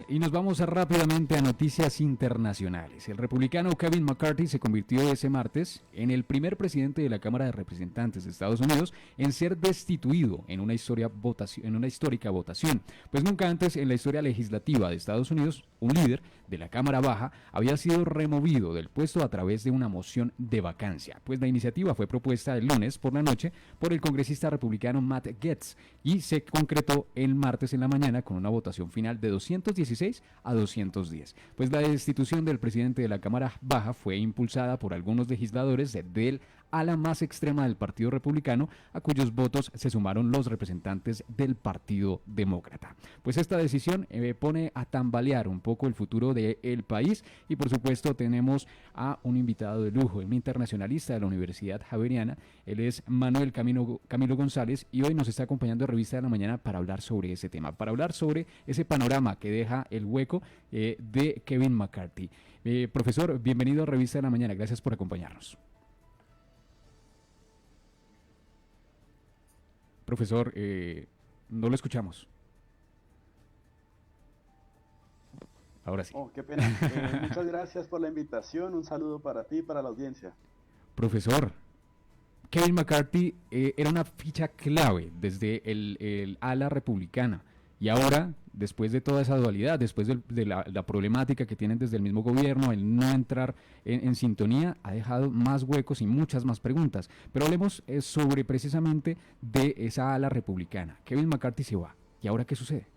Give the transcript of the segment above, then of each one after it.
Y nos vamos rápidamente a noticias internacionales. El republicano Kevin McCarthy se convirtió ese martes en el primer presidente de la Cámara de Representantes de Estados Unidos en ser destituido en una histórica votación. Pues nunca antes en la historia legislativa de Estados Unidos, un líder de la Cámara Baja había sido removido del puesto a través de una moción de vacancia. Pues la iniciativa fue propuesta el lunes por la noche por el congresista republicano Matt Gaetz y se concretó el martes en la mañana con una votación final de 216 a 210. Pues la destitución del presidente de la Cámara Baja fue impulsada por algunos legisladores del ala más extrema del Partido Republicano, a cuyos votos se sumaron los representantes del Partido Demócrata. Pues esta decisión pone a tambalear un poco el futuro del país y por supuesto tenemos a un invitado de lujo, un internacionalista de la Universidad Javeriana. Él es Manuel Camilo González y hoy nos está acompañando a Revista de la Mañana para hablar sobre ese tema, para hablar sobre ese panorama que deja el hueco de Kevin McCarthy. Profesor, bienvenido a Revista de la Mañana, gracias por acompañarnos. Profesor, no lo escuchamos. Ahora sí. Oh, qué pena. Muchas gracias por la invitación. Un saludo para ti y para la audiencia. Profesor, Kevin McCarthy era una ficha clave desde el ala republicana. Y ahora, después de toda esa dualidad, después de la problemática que tienen desde el mismo gobierno, el no entrar en sintonía, ha dejado más huecos y muchas más preguntas. Pero hablemos sobre precisamente de esa ala republicana. Kevin McCarthy se va. ¿Y ahora qué sucede?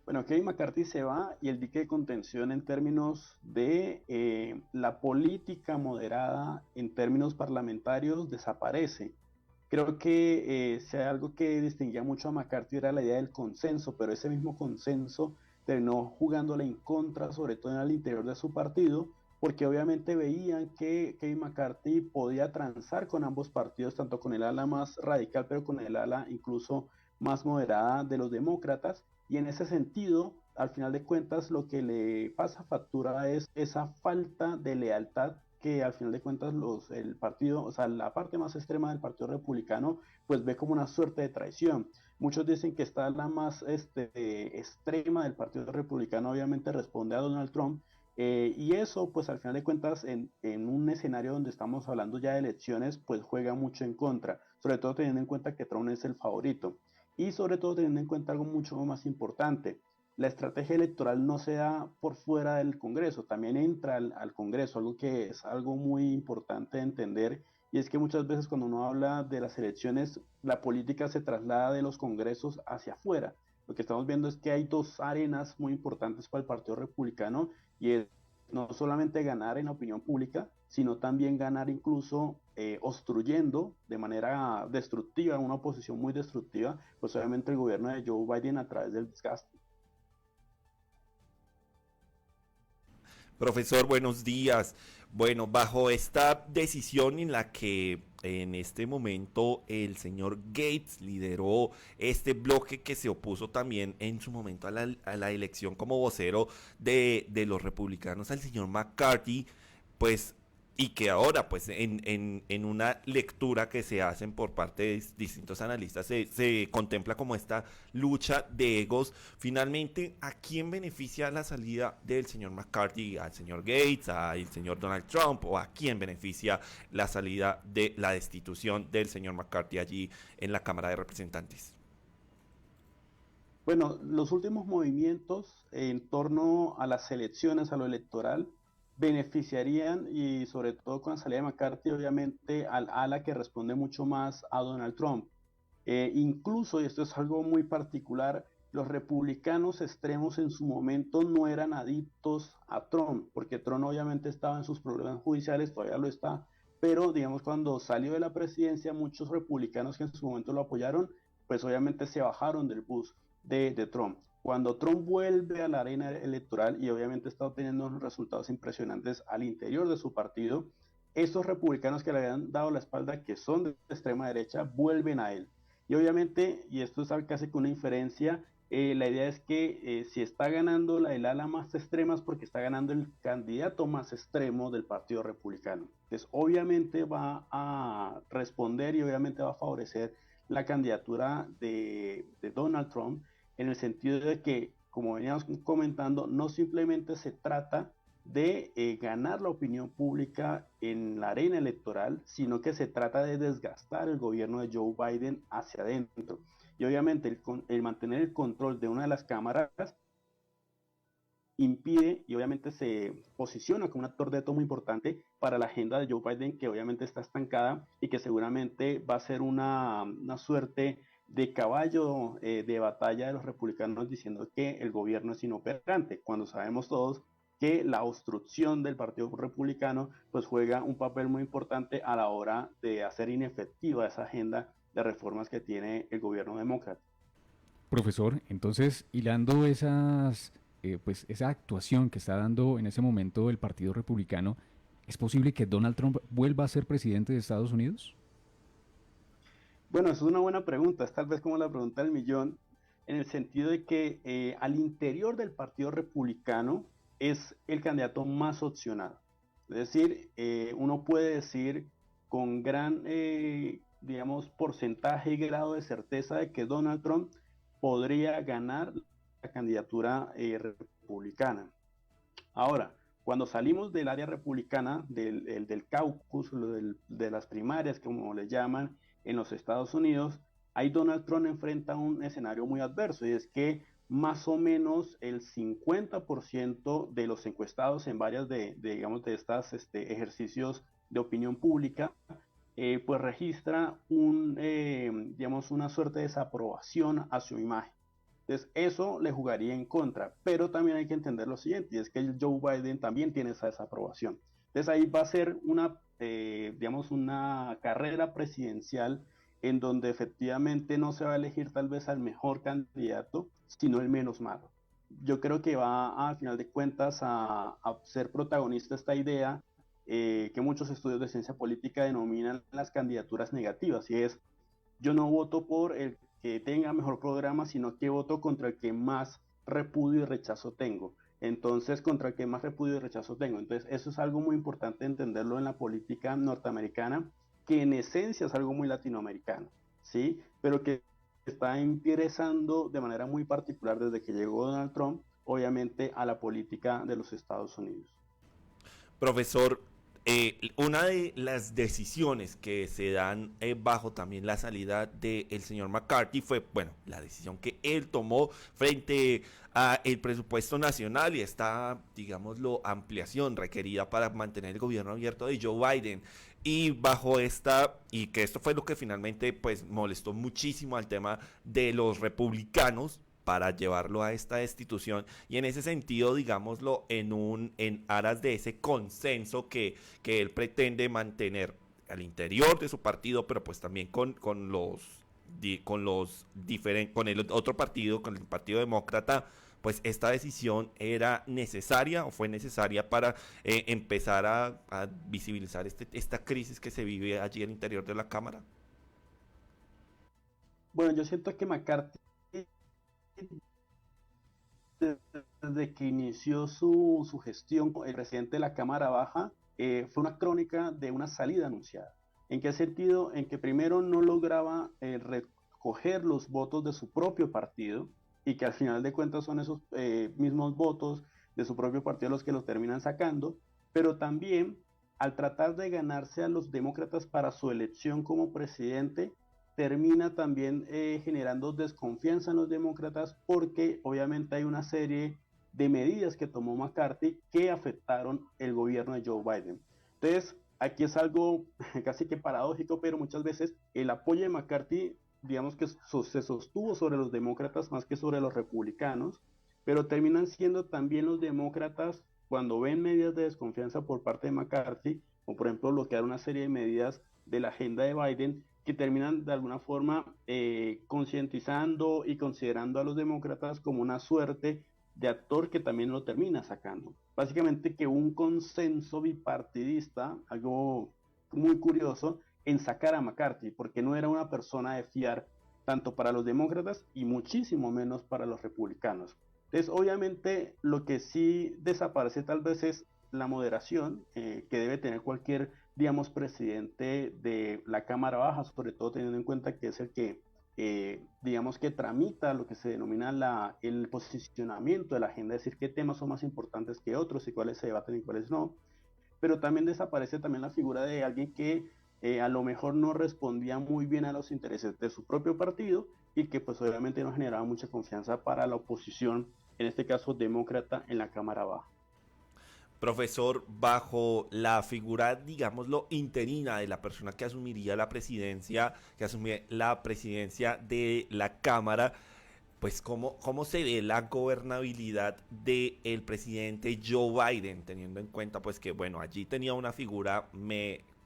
Bueno, Kevin McCarthy se va y el dique de contención en términos de la política moderada en términos parlamentarios desaparece. Creo que si hay algo que distinguía mucho a McCarthy era la idea del consenso, pero ese mismo consenso terminó jugándole en contra, sobre todo en el interior de su partido, porque obviamente veían que Kevin McCarthy podía transar con ambos partidos, tanto con el ala más radical, pero con el ala incluso más moderada de los demócratas, y en ese sentido, al final de cuentas, lo que le pasa factura es esa falta de lealtad que al final de cuentas el partido, o sea, la parte más extrema del Partido Republicano, pues ve como una suerte de traición. Muchos dicen que está la más extrema del Partido Republicano, obviamente responde a Donald Trump, y eso, pues al final de cuentas, en un escenario donde estamos hablando ya de elecciones, pues juega mucho en contra, sobre todo teniendo en cuenta que Trump es el favorito, y sobre todo teniendo en cuenta algo mucho más importante. La estrategia electoral no se da por fuera del Congreso, también entra al Congreso, algo que es algo muy importante de entender, y es que muchas veces cuando uno habla de las elecciones, la política se traslada de los congresos hacia afuera. Lo que estamos viendo es que hay dos arenas muy importantes para el Partido Republicano, y es no solamente ganar en la opinión pública, sino también ganar incluso obstruyendo de manera destructiva, una oposición muy destructiva, pues obviamente el gobierno de Joe Biden a través del desgaste. Profesor, buenos días. Bueno, bajo esta decisión en la que en este momento el señor Gates lideró este bloque que se opuso también en su momento a la elección como vocero de los republicanos al señor McCarthy, pues y que ahora pues en una lectura que se hacen por parte de distintos analistas se contempla como esta lucha de egos. Finalmente, ¿a quién beneficia la salida del señor McCarthy? ¿Al señor Gates, al señor Donald Trump, o a quién beneficia la salida de la destitución del señor McCarthy allí en la Cámara de Representantes? Bueno, los últimos movimientos en torno a las elecciones, a lo electoral, beneficiarían y sobre todo con la salida de McCarthy, obviamente, al ala que responde mucho más a Donald Trump. Incluso, y esto es algo muy particular, los republicanos extremos en su momento no eran adictos a Trump, porque Trump obviamente estaba en sus problemas judiciales, todavía lo está, pero digamos cuando salió de la presidencia, muchos republicanos que en su momento lo apoyaron, pues obviamente se bajaron del bus de Trump. Cuando Trump vuelve a la arena electoral y obviamente está obteniendo unos resultados impresionantes al interior de su partido, estos republicanos que le habían dado la espalda, que son de extrema derecha, vuelven a él. Y obviamente, y esto es casi que una inferencia, la idea es que si está ganando el ala más extrema es porque está ganando el candidato más extremo del Partido Republicano. Entonces, obviamente va a responder y obviamente va a favorecer la candidatura de Donald Trump, en el sentido de que como veníamos comentando, no simplemente se trata de ganar la opinión pública en la arena electoral, sino que se trata de desgastar el gobierno de Joe Biden hacia adentro. Y obviamente el mantener el control de una de las cámaras impide y obviamente se posiciona como un actor de tomo importante para la agenda de Joe Biden, que obviamente está estancada y que seguramente va a ser una suerte de caballo de batalla de los republicanos diciendo que el gobierno es inoperante, cuando sabemos todos que la obstrucción del Partido Republicano pues juega un papel muy importante a la hora de hacer inefectiva esa agenda de reformas que tiene el gobierno demócrata. Profesor, entonces, hilando pues, esa actuación que está dando en ese momento el Partido Republicano, ¿es posible que Donald Trump vuelva a ser presidente de Estados Unidos? Bueno, eso es una buena pregunta, es tal vez como la pregunta del millón, en el sentido de que al interior del Partido Republicano es el candidato más opcionado. Es decir, uno puede decir con gran, digamos, porcentaje y grado de certeza de que Donald Trump podría ganar la candidatura republicana. Ahora, cuando salimos del área republicana, del caucus, de las primarias, como le llaman en los Estados Unidos, ahí Donald Trump enfrenta un escenario muy adverso, y es que más o menos el 50% de los encuestados en varias digamos, de estos ejercicios de opinión pública, pues registra digamos, una suerte de desaprobación a su imagen. Entonces, eso le jugaría en contra, pero también hay que entender lo siguiente, y es que el Joe Biden también tiene esa desaprobación. Entonces, ahí va a ser digamos, una carrera presidencial en donde efectivamente no se va a elegir tal vez al mejor candidato, sino el menos malo. Yo creo que va, al final de cuentas, a ser protagonista esta idea que muchos estudios de ciencia política denominan las candidaturas negativas, y es yo no voto por el que tenga mejor programa, sino que voto contra el que más repudio y rechazo tengo. Entonces, contra el que más repudio y rechazo tengo. Entonces, eso es algo muy importante entenderlo en la política norteamericana, que en esencia es algo muy latinoamericano, ¿sí? Pero que está ingresando de manera muy particular desde que llegó Donald Trump, obviamente, a la política de los Estados Unidos. Profesor, una de las decisiones que se dan bajo también la salida del señor McCarthy fue, bueno, la decisión que él tomó frente a el presupuesto nacional y esta, digámoslo, ampliación requerida para mantener el gobierno abierto de Joe Biden. Y bajo y que esto fue lo que finalmente pues molestó muchísimo al tema de los republicanos para llevarlo a esta destitución y en ese sentido, digámoslo, en aras de ese consenso que él pretende mantener al interior de su partido, pero pues también con el otro partido, con el Partido Demócrata, pues esta decisión era necesaria o fue necesaria para empezar a visibilizar esta crisis que se vive allí al interior de la Cámara. Bueno, yo siento que McCarthy desde que inició su gestión como el presidente de la Cámara Baja, fue una crónica de una salida anunciada. ¿En qué sentido? En que primero no lograba recoger los votos de su propio partido y que al final de cuentas son esos mismos votos de su propio partido los que los terminan sacando, pero también al tratar de ganarse a los demócratas para su elección como presidente, termina también generando desconfianza en los demócratas porque obviamente hay una serie de medidas que tomó McCarthy que afectaron el gobierno de Joe Biden. Entonces, aquí es algo casi que paradójico, pero muchas veces el apoyo de McCarthy, digamos que se sostuvo sobre los demócratas más que sobre los republicanos, pero terminan siendo también los demócratas cuando ven medidas de desconfianza por parte de McCarthy, o por ejemplo bloquear una serie de medidas de la agenda de Biden, que terminan de alguna forma concientizando y considerando a los demócratas como una suerte de actor que también lo termina sacando. Básicamente que un consenso bipartidista, algo muy curioso, en sacar a McCarthy, porque no era una persona de fiar tanto para los demócratas y muchísimo menos para los republicanos. Entonces, obviamente, lo que sí desaparece tal vez es la moderación que debe tener cualquier, digamos, presidente de la Cámara Baja, sobre todo teniendo en cuenta que es el que digamos que tramita lo que se denomina el posicionamiento de la agenda, es decir, qué temas son más importantes que otros y cuáles se debaten y cuáles no, pero también desaparece también la figura de alguien que a lo mejor no respondía muy bien a los intereses de su propio partido y que pues obviamente no generaba mucha confianza para la oposición, en este caso demócrata, en la Cámara Baja. Profesor, bajo la figura, digámoslo, interina de la persona que asumiría la presidencia, de la Cámara, pues cómo se ve la gobernabilidad del presidente Joe Biden, teniendo en cuenta pues que, bueno, allí tenía una figura,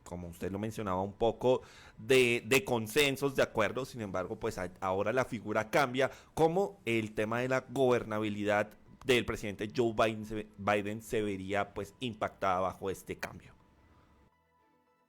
como usted lo mencionaba, un poco de consensos, de acuerdo, sin embargo, pues ahora la figura cambia, cómo el tema de la gobernabilidad del presidente Joe Biden se vería pues impactada bajo este cambio.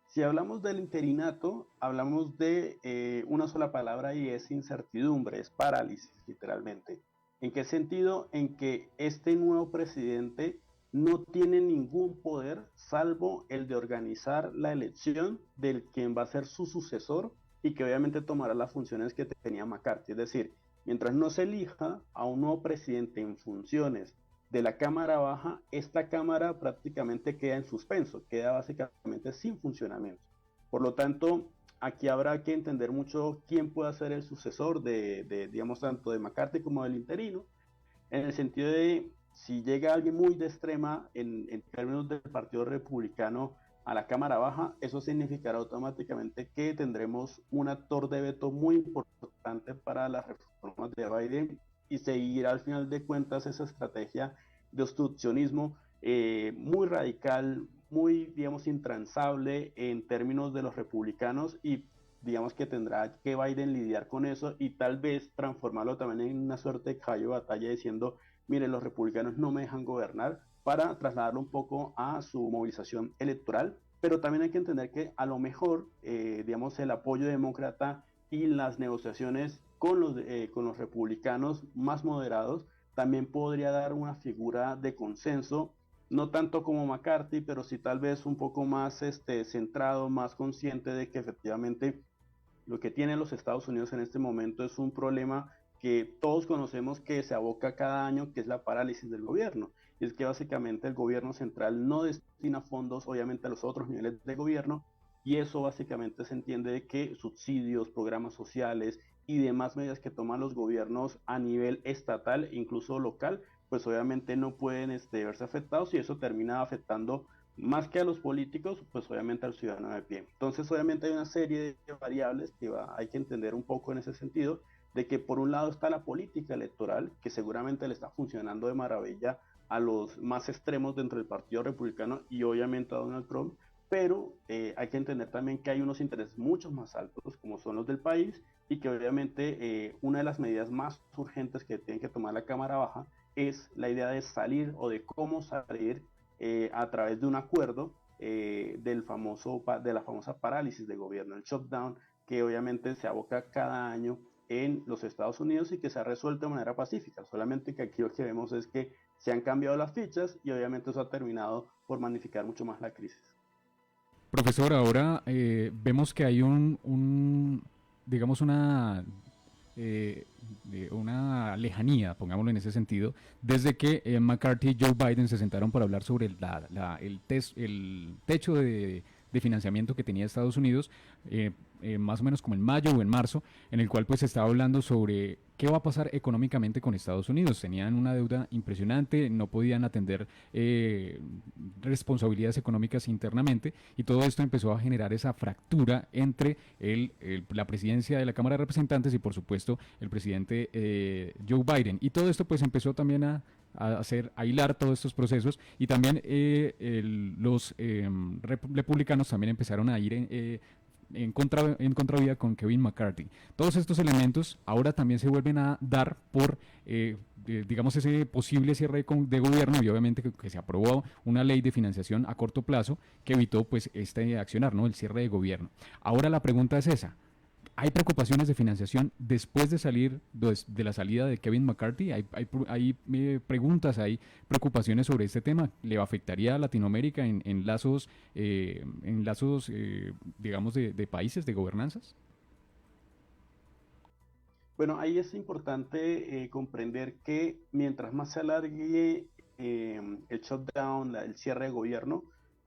Si hablamos del interinato, hablamos de una sola palabra y es incertidumbre, es parálisis, literalmente. ¿En qué sentido? En que este nuevo presidente no tiene ningún poder salvo el de organizar la elección del quien va a ser su sucesor y que obviamente tomará las funciones que tenía McCarthy. Es decir, mientras no se elija a un nuevo presidente en funciones de la Cámara Baja, esta Cámara prácticamente queda en suspenso, queda básicamente sin funcionamiento. Por lo tanto, aquí habrá que entender mucho quién puede ser el sucesor digamos, tanto de McCarthy como del interino, en el sentido de si llega alguien muy de extrema en términos del Partido Republicano a la Cámara Baja, eso significará automáticamente que tendremos un actor de veto muy importante para las reformas de Biden y seguirá al final de cuentas esa estrategia de obstruccionismo muy radical, muy, digamos, intransable en términos de los republicanos y digamos que tendrá que Biden lidiar con eso y tal vez transformarlo también en una suerte de caballo de batalla diciendo, miren, los republicanos no me dejan gobernar, para trasladarlo un poco a su movilización electoral, pero también hay que entender que a lo mejor, digamos, el apoyo demócrata y las negociaciones con los republicanos más moderados también podría dar una figura de consenso, no tanto como McCarthy, pero sí tal vez un poco más centrado, más consciente de que efectivamente lo que tienen los Estados Unidos en este momento es un problema que todos conocemos que se aboca cada año, que es la parálisis del gobierno. Y es que básicamente el gobierno central no destina fondos, obviamente, a los otros niveles de gobierno, y eso básicamente se entiende de que subsidios, programas sociales y demás medidas que toman los gobiernos a nivel estatal e incluso local, pues obviamente no pueden verse afectados y eso termina afectando más que a los políticos, pues obviamente al ciudadano de pie. Entonces obviamente hay una serie de variables que hay que entender un poco en ese sentido, de que por un lado está la política electoral, que seguramente le está funcionando de maravilla a los más extremos dentro del Partido Republicano y obviamente a Donald Trump, pero hay que entender también que hay unos intereses mucho más altos, como son los del país, y que obviamente una de las medidas más urgentes que tiene que tomar la Cámara Baja es la idea de salir o de cómo salir a través de un acuerdo de la famosa parálisis de gobierno, el shutdown, que obviamente se aboca cada año en los Estados Unidos y que se ha resuelto de manera pacífica, solamente que aquí lo que vemos es que se han cambiado las fichas y obviamente eso ha terminado por magnificar mucho más la crisis. Profesor, ahora vemos que hay digamos, una lejanía, pongámoslo en ese sentido, desde que McCarthy y Joe Biden se sentaron para hablar sobre el techo de financiamiento que tenía Estados Unidos, más o menos como en mayo o en marzo, en el cual pues se estaba hablando sobre qué va a pasar económicamente con Estados Unidos. Tenían una deuda impresionante, no podían atender responsabilidades económicas internamente y todo esto empezó a generar esa fractura entre la presidencia de la Cámara de Representantes y por supuesto el presidente Joe Biden. Y todo esto pues empezó también a hilar todos estos procesos y también los republicanos también empezaron a ir en contravía con Kevin McCarthy. Todos estos elementos ahora también se vuelven a dar por, digamos, ese posible cierre de gobierno y obviamente que se aprobó una ley de financiación a corto plazo que evitó pues este accionar, ¿no? El cierre de gobierno. Ahora la pregunta es esa. ¿Hay preocupaciones de financiación después de salir de la salida de Kevin McCarthy? ¿Hay preguntas, hay preocupaciones sobre este tema? ¿Le afectaría a Latinoamérica en lazos, digamos, de países, de gobernanzas? Bueno, ahí es importante comprender que mientras más se alargue el shutdown, el cierre de gobierno,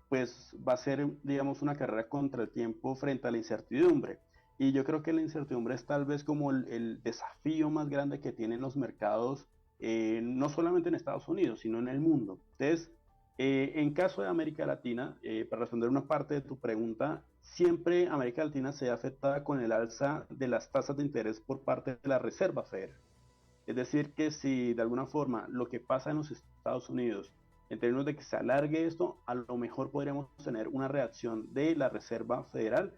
pues va a ser, digamos, una carrera contra el tiempo frente a la incertidumbre. Y yo creo que la incertidumbre es tal vez como el desafío más grande que tienen los mercados, no solamente en Estados Unidos, sino en el mundo. Entonces, en caso de América Latina, para responder una parte de tu pregunta, siempre América Latina se ve afectada con el alza de las tasas de interés por parte de la Reserva Federal. Es decir, que si de alguna forma lo que pasa en los Estados Unidos, en términos de que se alargue esto, a lo mejor podríamos tener una reacción de la Reserva Federal,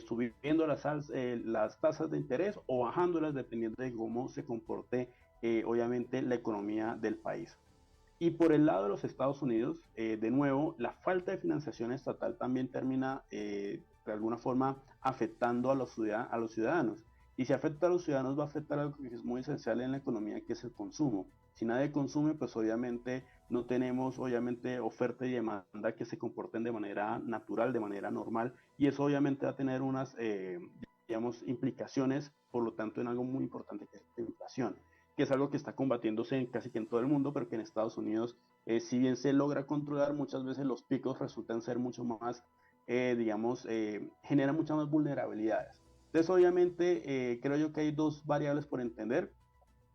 subiendo las tasas de interés o bajándolas dependiendo de cómo se comporte, obviamente, la economía del país. Y por el lado de los Estados Unidos, de nuevo, la falta de financiación estatal también termina de alguna forma afectando a los ciudadanos. Y si afecta a los ciudadanos, va a afectar algo que es muy esencial en la economía, que es el consumo. Si nadie consume, pues obviamente no tenemos obviamente oferta y demanda que se comporten de manera natural, de manera normal, y eso obviamente va a tener unas, digamos, implicaciones, por lo tanto, en algo muy importante que es la inflación, que es algo que está combatiéndose en casi que en todo el mundo, pero que en Estados Unidos, si bien se logra controlar, muchas veces los picos resultan ser mucho más, digamos, generan muchas más vulnerabilidades. Entonces, obviamente, creo yo que hay dos variables por entender.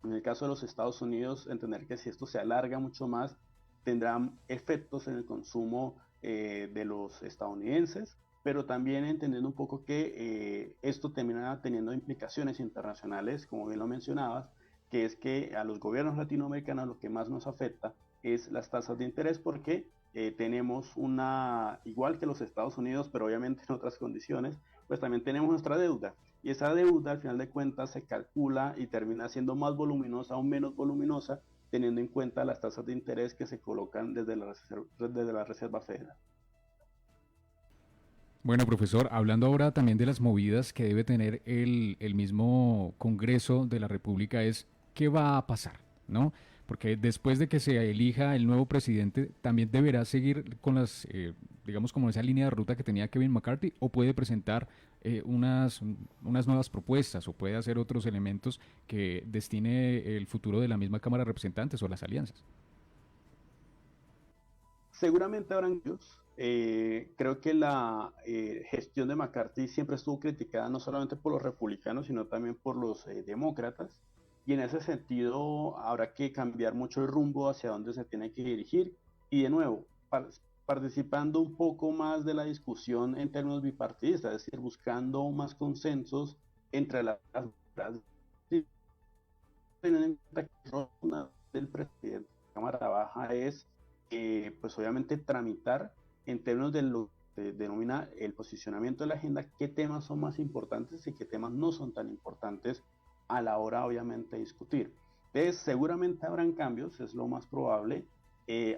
En el caso de los Estados Unidos, entender que si esto se alarga mucho más, tendrá efectos en el consumo de los estadounidenses, pero también entendiendo un poco que esto termina teniendo implicaciones internacionales, como bien lo mencionabas, que es que a los gobiernos latinoamericanos lo que más nos afecta es las tasas de interés porque tenemos una, igual que los Estados Unidos, pero obviamente en otras condiciones, pues también tenemos nuestra deuda. Y esa deuda, al final de cuentas, se calcula y termina siendo más voluminosa o menos voluminosa, teniendo en cuenta las tasas de interés que se colocan desde la Reserva Federal. Bueno, profesor, hablando ahora también de las movidas que debe tener el mismo Congreso de la República es qué va a pasar, ¿no? Porque después de que se elija el nuevo presidente, también deberá seguir con las, digamos, como esa línea de ruta que tenía Kevin McCarthy, o puede presentar unas nuevas propuestas, o puede hacer otros elementos que destine el futuro de la misma Cámara de Representantes o las alianzas. Seguramente habrán cambios. Creo que la gestión de McCarthy siempre estuvo criticada no solamente por los republicanos, sino también por los demócratas. Y en ese sentido habrá que cambiar mucho el rumbo hacia dónde se tiene que dirigir. Y de nuevo, participando un poco más de la discusión en términos bipartidistas, es decir, buscando más consensos entre las teniendo en cuenta que la ronda del presidente de la Cámara Baja es, pues obviamente, tramitar en términos de lo que denomina el posicionamiento de la agenda, qué temas son más importantes y qué temas no son tan importantes a la hora, obviamente, de discutir. Entonces, seguramente habrán cambios, es lo más probable.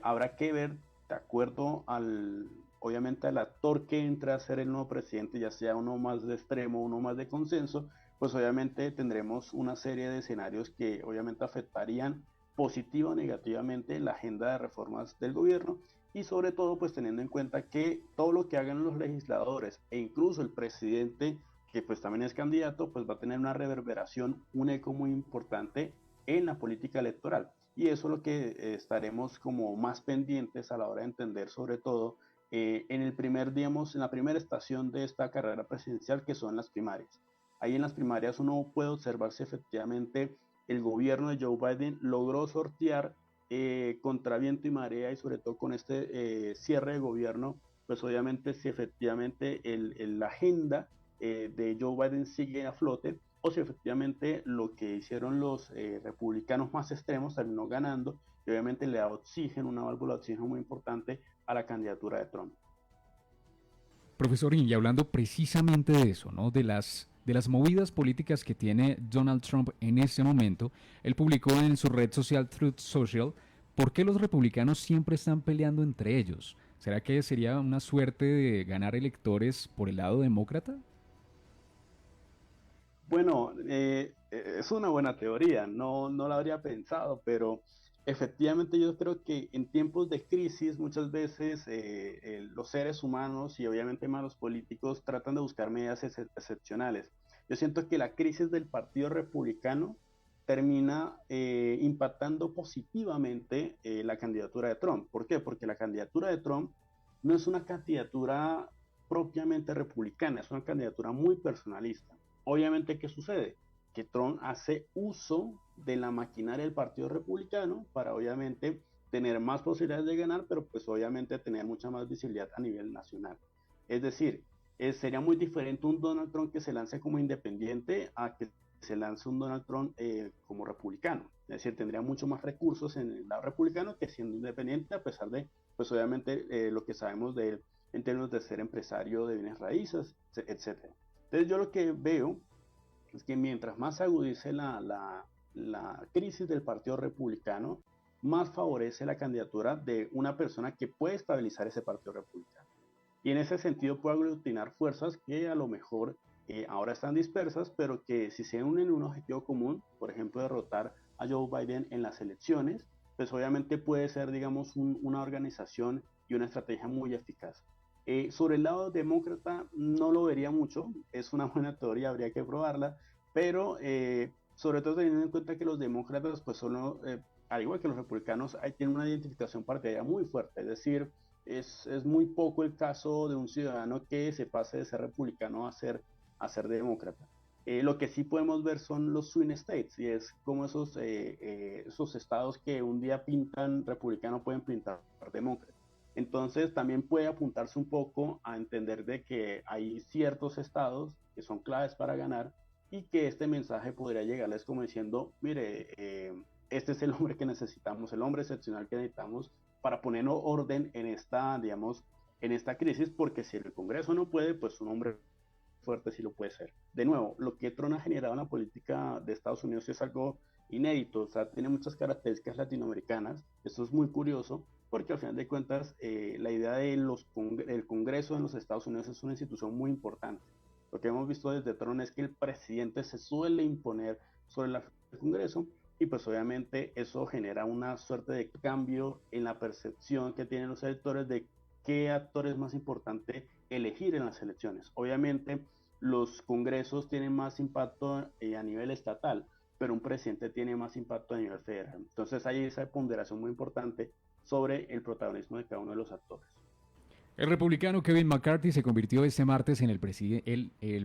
Habrá que ver, de acuerdo al, obviamente, al actor que entra a ser el nuevo presidente, ya sea uno más de extremo, uno más de consenso, pues obviamente tendremos una serie de escenarios que obviamente afectarían positiva o negativamente la agenda de reformas del gobierno y sobre todo pues teniendo en cuenta que todo lo que hagan los legisladores e incluso el presidente, que pues también es candidato, pues va a tener una reverberación, un eco muy importante en la política electoral. Y eso es lo que estaremos como más pendientes a la hora de entender, sobre todo en el primer, digamos, en la primera estación de esta carrera presidencial, que son las primarias. Ahí en las primarias uno puede observar si efectivamente el gobierno de Joe Biden logró sortear contra viento y marea y sobre todo con este cierre de gobierno, pues obviamente si efectivamente la agenda de Joe Biden sigue a flote o si efectivamente lo que hicieron los republicanos más extremos terminó ganando y obviamente le da oxígeno, una válvula de oxígeno muy importante a la candidatura de Trump. Profesor, y hablando precisamente de eso, ¿no? De las movidas políticas que tiene Donald Trump en ese momento, él publicó en su red social Truth Social, ¿por qué los republicanos siempre están peleando entre ellos? ¿Será que sería una suerte de ganar electores por el lado demócrata? Bueno, es una buena teoría, no la habría pensado, pero efectivamente yo creo que en tiempos de crisis muchas veces los seres humanos y obviamente más los políticos tratan de buscar medidas excepcionales. yo siento que la crisis del Partido Republicano termina impactando positivamente la candidatura de Trump. ¿Por qué? Porque la candidatura de Trump no es una candidatura propiamente republicana, es una candidatura muy personalista. Obviamente, ¿qué sucede? Que Trump hace uso de la maquinaria del Partido Republicano para obviamente tener más posibilidades de ganar, pero pues obviamente tener mucha más visibilidad a nivel nacional. Es decir, sería muy diferente un Donald Trump que se lance como independiente a que se lance un Donald Trump como republicano. Es decir, tendría mucho más recursos en el lado republicano que siendo independiente, a pesar de, pues obviamente, lo que sabemos de él en términos de ser empresario de bienes raíces, etc. Entonces yo lo que veo es que mientras más se agudice la crisis del Partido Republicano, más favorece la candidatura de una persona que puede estabilizar ese Partido Republicano. Y en ese sentido puede aglutinar fuerzas que a lo mejor ahora están dispersas, pero que si se unen en un objetivo común, por ejemplo, derrotar a Joe Biden en las elecciones, pues obviamente puede ser, digamos, una organización y una estrategia muy eficaz. Sobre el lado demócrata no lo vería mucho, es una buena teoría, habría que probarla, pero sobre todo teniendo en cuenta que los demócratas, pues son, al igual que los republicanos, tienen una identificación partidaria muy fuerte, es decir, es muy poco el caso de un ciudadano que se pase de ser republicano a ser demócrata. Lo que sí podemos ver son los swing states, y es como esos estados que un día pintan republicano pueden pintar demócrata. Entonces también puede apuntarse un poco a entender de que hay ciertos estados que son claves para ganar y que este mensaje podría llegarles como diciendo, mire, este es el hombre que necesitamos, el hombre excepcional que necesitamos para poner orden en esta, digamos, en esta crisis, porque si el Congreso no puede, pues un hombre fuerte sí lo puede ser. De nuevo, lo que Trump ha generado en la política de Estados Unidos es algo inédito, o sea, tiene muchas características latinoamericanas, esto es muy curioso, porque al final de cuentas la idea de el Congreso en los Estados Unidos es una institución muy importante. Lo que hemos visto desde Trump es que el presidente se suele imponer sobre el Congreso y pues obviamente eso genera una suerte de cambio en la percepción que tienen los electores de qué actor es más importante elegir en las elecciones. Obviamente los congresos tienen más impacto a nivel estatal, pero un presidente tiene más impacto a nivel federal. Entonces hay esa ponderación muy importante sobre el protagonismo de cada uno de los actores. El republicano Kevin McCarthy se convirtió este martes en el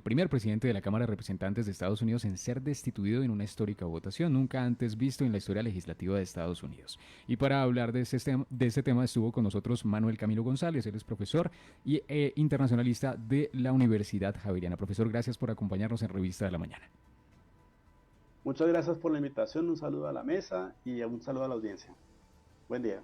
primer presidente de la Cámara de Representantes de Estados Unidos en ser destituido en una histórica votación, nunca antes visto en la historia legislativa de Estados Unidos. Y para hablar de este tema estuvo con nosotros Manuel Camilo González, él es profesor y internacionalista de la Universidad Javeriana. Profesor, gracias por acompañarnos en Revista de la Mañana. Muchas gracias por la invitación, un saludo a la mesa y un saludo a la audiencia. Buen día.